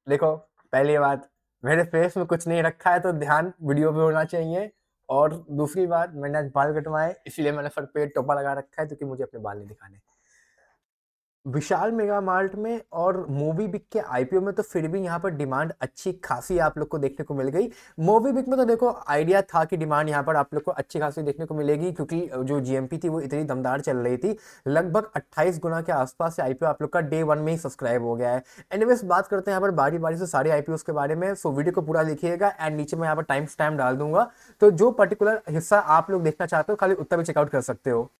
देखो, पहली बात, मेरे फेस में कुछ नहीं रखा है तो ध्यान वीडियो पे होना चाहिए। और दूसरी बात, मैंने आज बाल कटवाए इसलिए मैंने सर पे टोपा लगा रखा है क्योंकि मुझे अपने बाल नहीं दिखाने। विशाल मेगा मार्ट में और मूवी बिक के आईपीओ में तो फिर भी यहाँ पर डिमांड अच्छी खासी आप लोग को देखने को मिल गई। मूवी बिक में तो देखो आइडिया था कि डिमांड यहाँ पर आप लोग को अच्छी खासी देखने को मिलेगी क्योंकि जो जीएमपी थी वो इतनी दमदार चल रही थी। लगभग 28 गुना के आसपास से आईपीओ आप लोग का डे वन में ही सब्सक्राइब हो गया है। एनीवेज, बात करते हैं यहाँ पर बारी बारी से सारे आईपीओ के बारे में। सो वीडियो को पूरा देखिएगा एंड नीचे मैं यहाँ पर टाइम स्टैम्प डाल दूंगा, तो जो पर्टिकुलर हिस्सा आप लोग देखना चाहते हो खाली उत्तर भी चेकआउट कर सकते हो।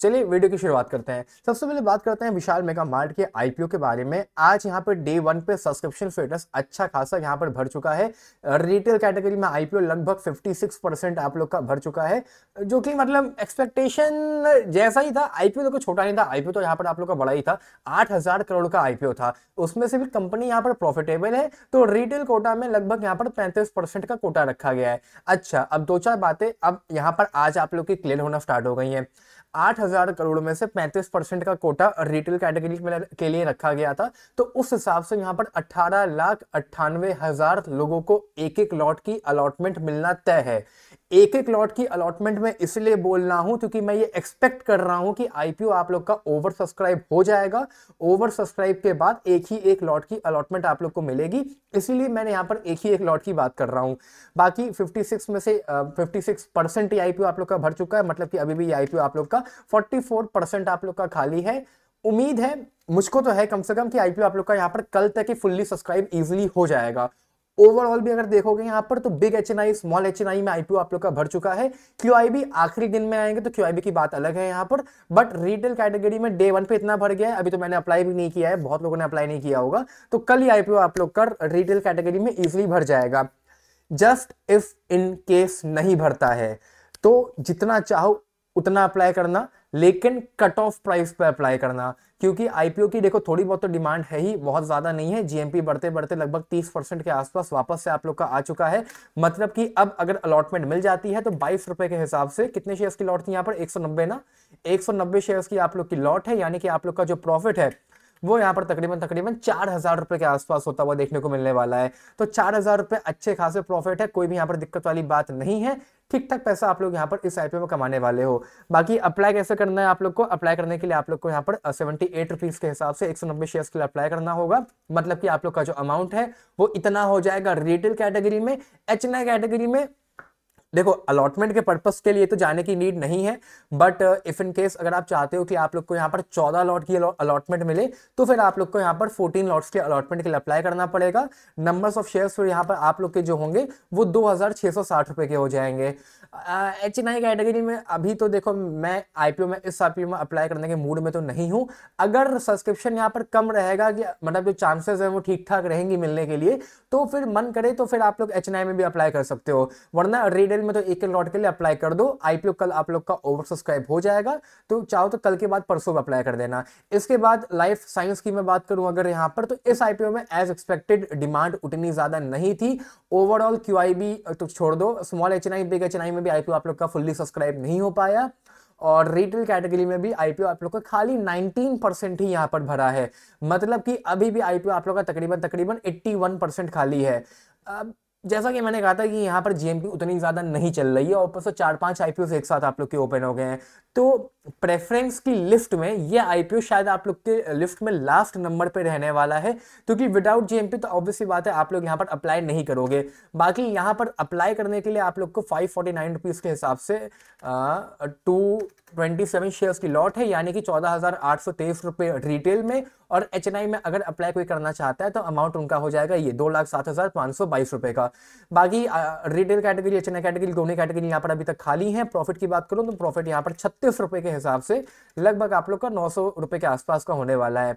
चलिए वीडियो की शुरुआत करते हैं। सबसे पहले बात करते हैं विशाल मेगा मार्ट के आईपीओ के बारे में। आज यहाँ पर डे वन पे सब्सक्रिप्शन स्टेटस अच्छा खासा यहाँ पर भर चुका है। रिटेल कैटेगरी में आईपीओ लगभग 56% आप लोग का भर चुका है, जो कि मतलब एक्सपेक्टेशन जैसा ही था। आईपीओ तो छोटा नहीं था, आईपीओ तो यहाँ पर आप लोग का बड़ा ही था। 8,000 करोड़ का आईपीओ था, उसमें से भी कंपनी यहाँ पर प्रॉफिटेबल है, तो रिटेल कोटा में लगभग यहाँ पर 35% का कोटा रखा गया है। अच्छा, अब दो चार बातें अब यहाँ पर आज आप लोग की क्लियर होना स्टार्ट हो गई हैं। 8,000 करोड़ में से 35% का कोटा रिटेल कैटेगरी के लिए रखा गया था, तो उस हिसाब से यहाँ पर 18,98,000 लोगों को एक एक लॉट की अलॉटमेंट मिलना तय है। एक एक लॉट की अलॉटमेंट में इसलिए बोल रहा हूं क्योंकि मैं ये एक्सपेक्ट कर रहा हूं कि आईपीओ आप लोग का ओवर सब्सक्राइब हो जाएगा। ओवर सब्सक्राइब के बाद एक ही एक लॉट की अलॉटमेंट आप लोग को मिलेगी, इसीलिए मैंने यहाँ पर एक ही एक लॉट की बात कर रहा हूं। बाकी 56 में से 56% ही आईपीओ आप लोग का भर चुका है, मतलब कि अभी भी आईपीओ आप लोग का 44% आप लोग का खाली है। उम्मीद है, मुझको तो है कम से कम, कि आईपीओ आप लोग का यहाँ पर कल तक ही फुल्ली सब्सक्राइब इजीली हो जाएगा। ओवरऑल भी अगर देखोगे यहाँ पर तो बिग एचएनआई, स्मॉल एचएनआई में आईपीओ आप लोग का भर चुका है। क्यूआईबी आखिरी दिन में आएंगे तो क्यूआईबी की बात अलग है यहाँ पर, बट रिटेल कैटेगरी में डे वन पे इतना भर गया है। अभी तो मैंने अप्लाई भी नहीं किया है, बहुत लोगों ने अप्लाई नहीं किया होगा, तो कल ही आईपीओ आप लोग का रिटेल कैटेगरी में इजिली भर जाएगा। जस्ट इफ इन केस नहीं भरता है तो जितना चाहो उतना अप्लाई करना, लेकिन कट ऑफ प्राइस पे अप्लाई करना, क्योंकि आईपीओ की देखो थोड़ी बहुत तो डिमांड है ही, बहुत ज्यादा नहीं है। जीएमपी बढ़ते बढ़ते लगभग 30% के आसपास वापस से आप लोग का आ चुका है। मतलब कि अब अगर अलॉटमेंट मिल जाती है तो 22 रुपए के हिसाब से कितने शेयर्स की लॉट थी यहाँ पर, 190 ना, 190 शेयर्स की आप लोग की लॉट है, यानी कि आप लोग का जो प्रॉफिट है वो यहाँ पर तकरीबन तकरीबन 4,000 रुपए के आसपास होता हुआ देखने को मिलने वाला है। तो 4,000 रुपए अच्छे खासे प्रॉफिट है, कोई भी यहाँ पर दिक्कत वाली बात नहीं है। ठीक ठाक पैसा आप लोग यहाँ पर इस आईपीओ में कमाने वाले हो। बाकी अप्लाई कैसे करना है आप लोग को? अप्लाई करने के लिए आप लोग को यहाँ पर 78 रुपीज के हिसाब से 190 शेयर्स के लिए अप्लाई करना होगा। मतलब कि आप लोग का जो अमाउंट है वो इतना हो जाएगा रिटेल कैटेगरी में। एचएनआई कैटेगरी में देखो अलॉटमेंट के पर्पस के लिए तो जाने की नीड नहीं है, बट इफ इन केस अगर आप चाहते हो कि आप लोग को यहाँ पर 14 लॉट की अलॉटमेंट मिले तो फिर आप लोग को यहाँ पर 14 लॉट्स के अलॉटमेंट के लिए अप्लाई करना पड़ेगा। नंबर्स ऑफ शेयर्स फिर यहाँ पर आप लोग के जो होंगे वो 2,660 रुपए के हो जाएंगे। एचएनआई कैटेगरी में अभी तो देखो मैं आईपीओ में इस आईपीओ में अप्लाई करने के मूड में तो नहीं हूं। अगर सब्सक्रिप्शन यहाँ पर कम रहेगा, कि मतलब जो चांसेस है वो ठीक ठाक रहेंगी मिलने के लिए, तो फिर मन करे तो फिर आप लोग एचएनआई में भी अप्लाई कर सकते हो, वरना रिटेल में तो एक लॉट के लिए अप्लाई कर दो। आईपीओ कल आप लोग का ओवर सब्सक्राइब हो जाएगा, तो चाहो तो कल के बाद परसों अप्लाई कर देना। इसके बाद लाइफ साइंस की मैं बात करूं अगर यहाँ पर, तो इस आईपीओ में एज एक्सपेक्टेड डिमांड उतनी ज्यादा नहीं थी। ओवरऑल क्यूआईबी तो छोड़ दो, स्मॉल एचएनआई बिग एचएनआई में भी आईपीओ आप लोग का फुल्ली सब्सक्राइब नहीं हो पाया, और रिटेल कैटेगरी में भी आईपीओ आप लोग का खाली 19% ही यहाँ पर भरा है। मतलब कि अभी भी आईपीओ आप लोग का तकरीबन तकरीबन 81% खाली है। अब जैसा कि मैंने कहा था कि यहाँ पर जीएमपी उतनी ज्यादा नहीं चल रही है, और ऊपर से 4-5 आईपीओ एक साथ आप लोग के ओपन हो गए हैं, तो प्रेफरेंस की लिस्ट में ये आईपीओ शायद आप लोग के लिस्ट में लास्ट नंबर पे रहने वाला है, क्योंकि विदाउट जीएमपी तो ऑब्वियसली बात है आप लोग यहाँ पर अप्लाई नहीं करोगे। बाकी यहाँ पर अप्लाई करने के लिए आप लोग को 549 रुपीज के हिसाब से 227 शेयर्स की लॉट है, यानी कि 14,823 रुपए रिटेल में, और एचएनआई में अगर अप्लाई कोई करना चाहता है तो अमाउंट उनका हो जाएगा ये 2,07,522 रुपए का। बाकी रिटेल कैटेगरी एचएनआई कैटेगरी दोनों कैटेगरी यहाँ पर अभी तक खाली है। प्रॉफिट की बात करूं तो प्रॉफिट यहाँ पर 36 रुपए के हिसाब से लगभग आप लोग का 900 रुपए के आसपास का होने वाला है।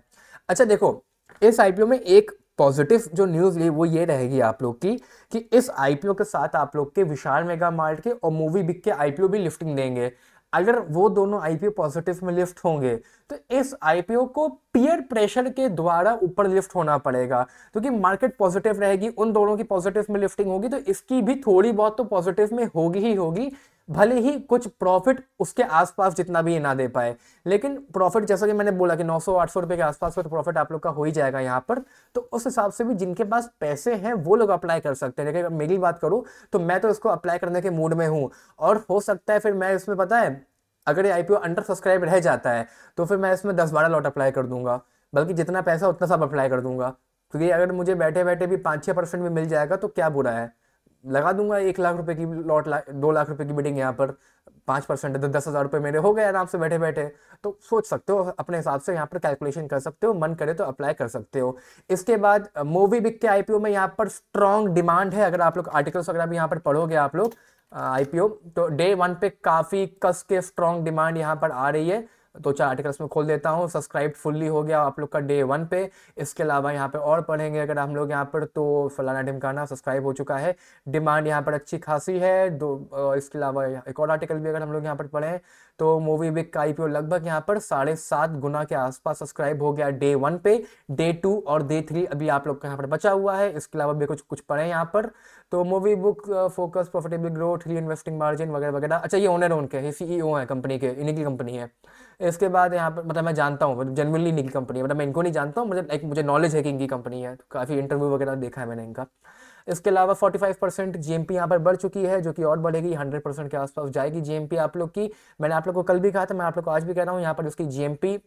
अच्छा देखो, इस आईपीओ में एक पॉजिटिव जो न्यूज ली वो ये रहेगी आप लोग की, कि इस आईपीओ के साथ आप लोग के विशाल मेगा मार्ट के और मूवी बिग के आईपीओ भी लिफ्टिंग देंगे। अगर वो दोनों आईपीओ पॉजिटिव में लिफ्ट होंगे तो इस आईपीओ को पीयर प्रेशर के द्वारा ऊपर लिफ्ट होना पड़ेगा, क्योंकि मार्केट पॉजिटिव रहेगी, उन दोनों की पॉजिटिव में लिफ्टिंग होगी, तो इसकी भी थोड़ी बहुत तो पॉजिटिव में होगी ही होगी। भले ही कुछ प्रॉफिट उसके आसपास जितना भी ये ना दे पाए, लेकिन प्रॉफिट जैसा कि मैंने बोला कि 900-800 रुपए के आसपास का तो प्रॉफिट आप लोग का हो ही जाएगा यहाँ पर। तो उस हिसाब से भी जिनके पास पैसे हैं वो लोग अप्लाई कर सकते हैं। लेकिन अगर मेरी बात करूँ तो मैं तो इसको अप्लाई करने के मूड में हूँ, और हो सकता है फिर मैं इसमें, पता है, अगर ये आईपीओ अंडर सब्सक्राइब रह जाता है तो फिर मैं इसमें 10-12 लॉट अप्लाई कर दूंगा, बल्कि जितना पैसा उतना सब अप्लाई कर दूंगा। क्योंकि अगर मुझे बैठे बैठे भी 5-6% भी मिल जाएगा तो क्या बुरा है, लगा दूंगा 1 लाख रुपए की लॉट, 2 लाख रुपए की बिडिंग यहाँ पर, 5% है तो 10,000 रुपये मेरे हो गए आराम से बैठे बैठे। तो सोच सकते हो अपने हिसाब से, यहाँ पर कैलकुलेशन कर सकते हो, मन करे तो अप्लाई कर सकते हो। इसके बाद मूवी बिक के आईपीओ में यहाँ पर स्ट्रॉन्ग डिमांड है। अगर आप लोग आर्टिकल्स वगैरह भी यहाँ पर पढ़ोगे आप लोग आईपीओ, तो डे 1 पे काफी कस के स्ट्रॉन्ग डिमांड यहाँ पर आ रही है। तो 4 आर्टिकल्स में खोल देता हूँ। सब्सक्राइब फुल्ली हो गया आप लोग का डे 1 पे। इसके अलावा यहाँ पे और पढ़ेंगे अगर हम लोग यहाँ पर, तो फलाना ढिमकाना सब्सक्राइब हो चुका है, डिमांड यहाँ पर अच्छी खासी है। इसके अलावा एक और आर्टिकल भी अगर हम लोग यहाँ पर पढ़ें तो मूवी बिग का आईपीओ लगभग यहाँ पर 7.5 गुना के आसपास सब्सक्राइब हो गया डे 1 पे। डे 2 और डे 3 अभी आप लोग का यहाँ पर बचा हुआ है। इसके अलावा भी कुछ कुछ पढ़े यहाँ पर, तो movie book focus, profitable growth, री इन्वेस्टिंग मार्जिन वगैरह वगैरह। अच्छा, ये ओनर उनके, ये सीईओ है कंपनी के, इन्हीं की कंपनी है। इसके बाद यहाँ पर, मतलब मैं जानता हूँ, मतलब जनरली इनकी कंपनी है, मतलब मैं इनको नहीं जानता हूँ, मतलब एक मुझे नॉलेज है कि इनकी कंपनी है, तो काफ़ी इंटरव्यू वगैरह देखा है मैंने इनका। इसके अलावा 45% जीएमपी यहाँ पर बढ़ चुकी है, जो कि और बढ़ेगी, 100% के आसपास जाएगी जीएमपी आप लोग की। मैंने आप लोग को कल भी कहा था, मैं आप लोग को आज भी कह रहा हूँ, यहाँ पर उसकी जीएमपी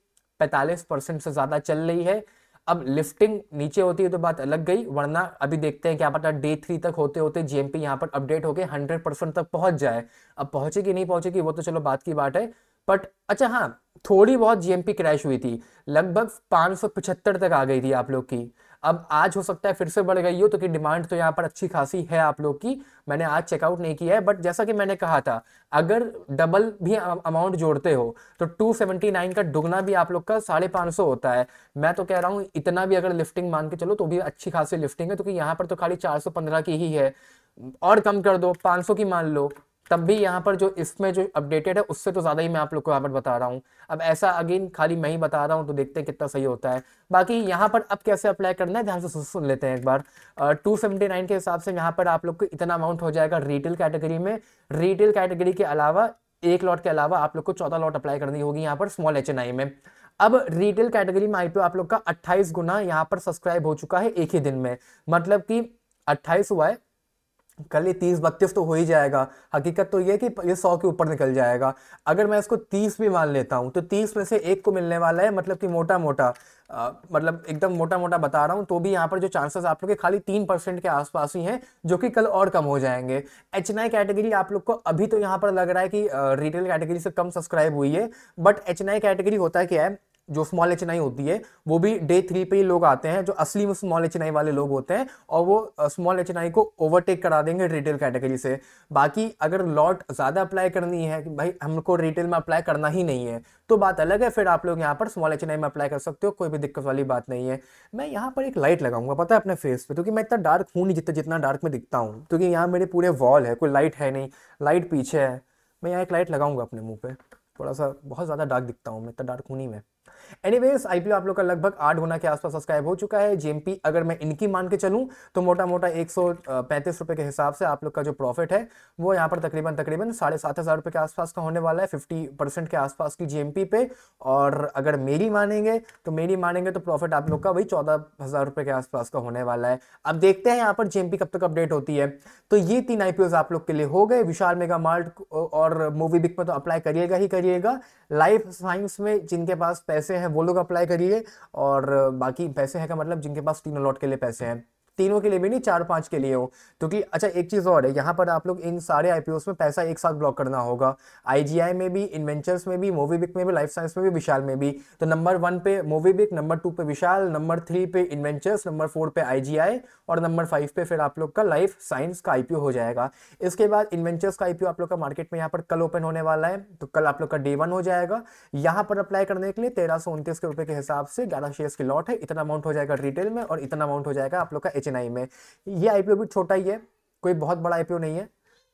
45% से ज़्यादा चल रही है। अब लिफ्टिंग नीचे होती है तो बात अलग गई, वरना अभी देखते हैं, क्या पता डे 3 तक होते होते जीएमपी यहाँ पर अपडेट होके 100% तक पहुंच जाए। अब पहुंचेगी नहीं पहुंचेगी वो तो चलो बात की बात है, बट अच्छा हाँ, थोड़ी बहुत जीएमपी क्रैश हुई थी, लगभग 575 तक आ गई थी आप लोग की। अब आज हो सकता है फिर से बढ़ गई हो, तो कि डिमांड तो यहाँ पर अच्छी खासी है आप लोग की। मैंने आज चेकआउट नहीं किया है, बट जैसा कि मैंने कहा था, अगर डबल भी अमाउंट जोड़ते हो तो 279 का दुगना भी आप लोग का 550 होता है। मैं तो कह रहा हूँ इतना भी अगर लिफ्टिंग मान के चलो तो भी अच्छी खासी लिफ्टिंग है, क्योंकि यहाँ पर तो खाली 415 की ही है, और कम कर दो 500 की मान लो, तब भी यहाँ पर जो इसमें जो अपडेटेड है उससे तो ज़्यादा ही मैं आप लोग को यहाँ पर बता रहा हूँ। अब ऐसा अगेन खाली मैं ही बता रहा हूँ, तो देखते हैं कितना सही होता है। बाकी यहाँ पर अब कैसे अप्लाई करना है ध्यान से सुन लेते हैं एक बार। 279 के हिसाब से यहाँ पर आप लोग को इतना अमाउंट हो जाएगा रिटेल कैटेगरी में। रिटेल कैटेगरी के अलावा, एक लॉट के अलावा आप लोग को 14 लॉट अप्लाई करनी होगी यहाँ पर स्मॉल एचएनआई में। अब रिटेल कैटेगरी में आईपीओ आप लोग का 28 गुना यहाँ पर सब्सक्राइब हो चुका है एक ही दिन में, मतलब कि 28 हुआ है, कल ये 30-32 तो हो ही जाएगा। हकीकत तो ये कि ये 100 के ऊपर निकल जाएगा। अगर मैं इसको 30 भी मान लेता हूं तो 30 में से एक को मिलने वाला है, मतलब कि मोटा मोटा, मतलब एकदम मोटा मोटा बता रहा हूं, तो भी यहाँ पर जो चांसेस आप लोग के खाली 3% के आसपास ही हैं, जो कि कल और कम हो जाएंगे। एचएनआई कैटेगरी आप लोग को अभी तो यहाँ पर लग रहा है कि रिटेल कैटेगरी से कम सब्सक्राइब हुई है, बट एचएनआई कैटेगरी होता है क्या है, जो स्मॉल एचएनआई होती है वो भी डे 3 पे ही लोग आते हैं, जो असली में स्मॉल एचएनआई वाले लोग होते हैं, और वो स्मॉल एचएनआई को ओवरटेक करा देंगे रिटेल कैटेगरी से। बाकी अगर लॉट ज्यादा अप्लाई करनी है कि भाई हमको रिटेल में अप्लाई करना ही नहीं है, तो बात अलग है, फिर आप लोग यहाँ पर स्मॉल एचएनआई में अप्लाई कर सकते हो, कोई भी दिक्कत वाली बात नहीं है। मैं यहाँ पर एक लाइट लगाऊंगा, पता है, अपने फेस पे, क्योंकि मैं इतना डार्क हूँ नहीं जितना जितना डार्क में दिखता हूँ, क्योंकि यहाँ मेरे पूरे वॉल है, कोई लाइट है नहीं, लाइट पीछे है। मैं यहाँ एक लाइट लगाऊंगा अपने मुंह पे, थोड़ा सा बहुत ज्यादा डार्क दिखता हूँ मैं, इतना डार्क हूँ नहीं मैं। एनीवेज, आईपीओ आप लोग का लगभग 8 गुना के आसपास सब्सक्राइब हो चुका है। जीएमपी अगर मैं इनकी मान के चलूं तो मोटा मोटा 135 रुपए के हिसाब से आप लोग का जो प्रॉफिट है वो यहाँ पर तकरीबन तकरीबन 7,500 रुपए के आसपास का होने वाला है, 50% के आसपास की जीएमपी पे। और अगर मेरी मानेंगे तो प्रॉफिट आप लोग का वही 14,000 रुपए के आसपास का होने वाला है। अब देखते हैं यहाँ पर जीएमपी कब तक अपडेट होती है। तो ये 3 आईपीओ आप लोग के लिए हो गए। विशाल मेगा मार्ट और मूवी बिक में तो अप्लाई करिएगा ही करिएगा। लाइफ साइंस में जिनके पास पैसे हैं वो लोग अप्लाई करिए, और बाकी पैसे हैं का मतलब जिनके पास तीनों लॉट के लिए पैसे हैं, तीनों के लिए भी नहीं, 4-5 के लिए हो। क्योंकि अच्छा एक चीज और है, यहाँ पर आप लोग इन सारे आईपीओस में पैसा एक साथ ब्लॉक करना होगा, आईजीआई में भी, इन्वेंचर्स में भी, मूवी बिक में भी, लाइफ साइंस में भी, विशाल में भी। तो नंबर 1 पे मूवी बिक, नंबर 2 पे विशाल, नंबर 3 पे इन्वेंचर्स, नंबर 4 पे आईजीआई, और नंबर 5 पे फिर आप लोग का लाइफ साइंस का आईपीओ हो जाएगा। इसके बाद इन्वेंचर्स का आईपीओ आप लोग का मार्केट में यहाँ पर कल ओपन होने वाला है, तो कल आप लोग का डे 1 हो जाएगा। यहाँ पर अप्लाई करने के लिए 1329 रुपए के हिसाब से 11 शेयर्स की लॉट है, इतना अमाउंट हो जाएगा रिटेल में, और इतना अमाउंट हो जाएगा आप लोग का एचएनआई में। ये आईपीओ भी छोटा ही है, कोई बहुत बड़ा आईपीओ नहीं है,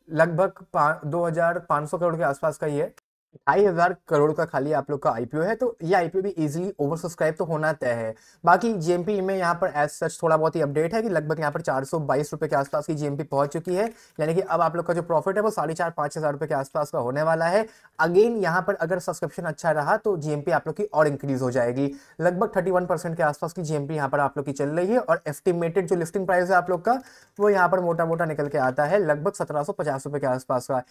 लगभग 2,500 करोड़ के आसपास का ही है। 2,500 करोड़ का खाली आप लोग का आईपीओ है, तो ये आईपीओ भी इजीली ओवर सब्सक्राइब तो होना तय है। बाकी जीएमपी में यहाँ पर एज सच थोड़ा बहुत ही अपडेट है कि लगभग यहाँ पर 422 रुपए के आसपास की जीएमपी पहुंच चुकी है, यानी कि अब आप लोग का जो प्रॉफिट है वो 4,500-5,000 रुपए के आसपास का होने वाला है। अगेन यहाँ पर अगर सब्सक्रिप्शन अच्छा रहा तो जीएमपी आप लोग की और इंक्रीज हो जाएगी। लगभग 31% के आसपास की जीएमपी यहाँ पर आप लोग की चल रही है, और एस्टिमेटेड जो लिस्टिंग प्राइस है आप लोग का वो यहाँ पर मोटा मोटा निकल के आता है लगभग 1,750 रुपए के आसपास का।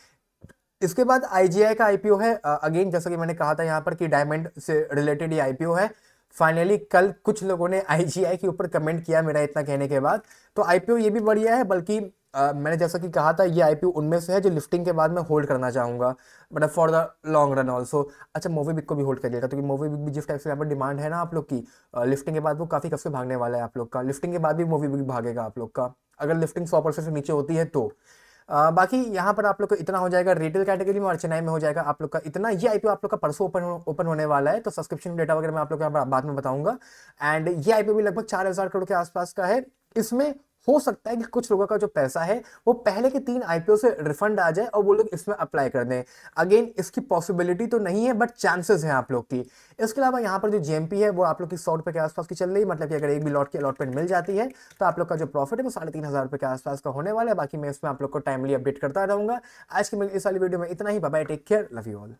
इसके बाद आईजीआई का आईपीओ है। अगेन जैसा कि मैंने कहा था यहाँ पर कि डायमंड से रिलेटेड ये आईपीओ है। फाइनली कल कुछ लोगों ने आईजीआई के ऊपर कमेंट किया मेरा इतना कहने के बाद, तो आईपीओ ये भी बढ़िया है। बल्कि मैंने जैसा कि कहा था ये आईपीओ उनमें से है जो लिफ्टिंग के बाद मैं होल्ड करना चाहूंगा, मतलब for the long run also. अच्छा, मूवी बिक को भी होल्ड करिएगा, क्योंकि मूवी बिक भी जिस टाइप से यहाँ पर डिमांड है ना आप लोग की, लिफ्टिंग के बाद वो काफी कस के भागने वाला है आप लोग का। लिफ्टिंग के बाद भी मूवी बिक भागेगा आप लोग का, अगर लिफ्टिंग 100% से नीचे होती है तो। बाकी यहाँ पर आप लोग को इतना हो जाएगा रिटेल कैटेगरी में, और चेन्नई में हो जाएगा आप लोग का इतना। ये आईपीओ आप लोग का परसों ओपन होने वाला है, तो सब्सक्रिप्शन डेटा वगैरह मैं आप लोग को बाद में बताऊंगा। एंड ये आईपीओ भी लगभग 4,000 करोड़ के आसपास का है। इसमें हो सकता है कि कुछ लोगों का जो पैसा है वो पहले के 3 आईपीओ से रिफंड आ जाए और वो लोग इसमें अप्लाई कर दें। अगेन इसकी पॉसिबिलिटी तो नहीं है, बट चांसेस हैं आप लोग की। इसके अलावा यहाँ पर जो जीएमपी है वो आप लोग की 100 रुपए के आसपास की चल रही है, मतलब कि अगर एक भी लॉट की अलॉटमेंट मिल जाती है तो आप लोग का जो प्रॉफिट है वो 3,500 रुपए के आसपास का होने वाला है। बाकी मैं इसमें आप लोग को टाइमली अपडेट करता रहूंगा। आज की इस वाली वीडियो में इतना ही। Bye bye, take care, love you all.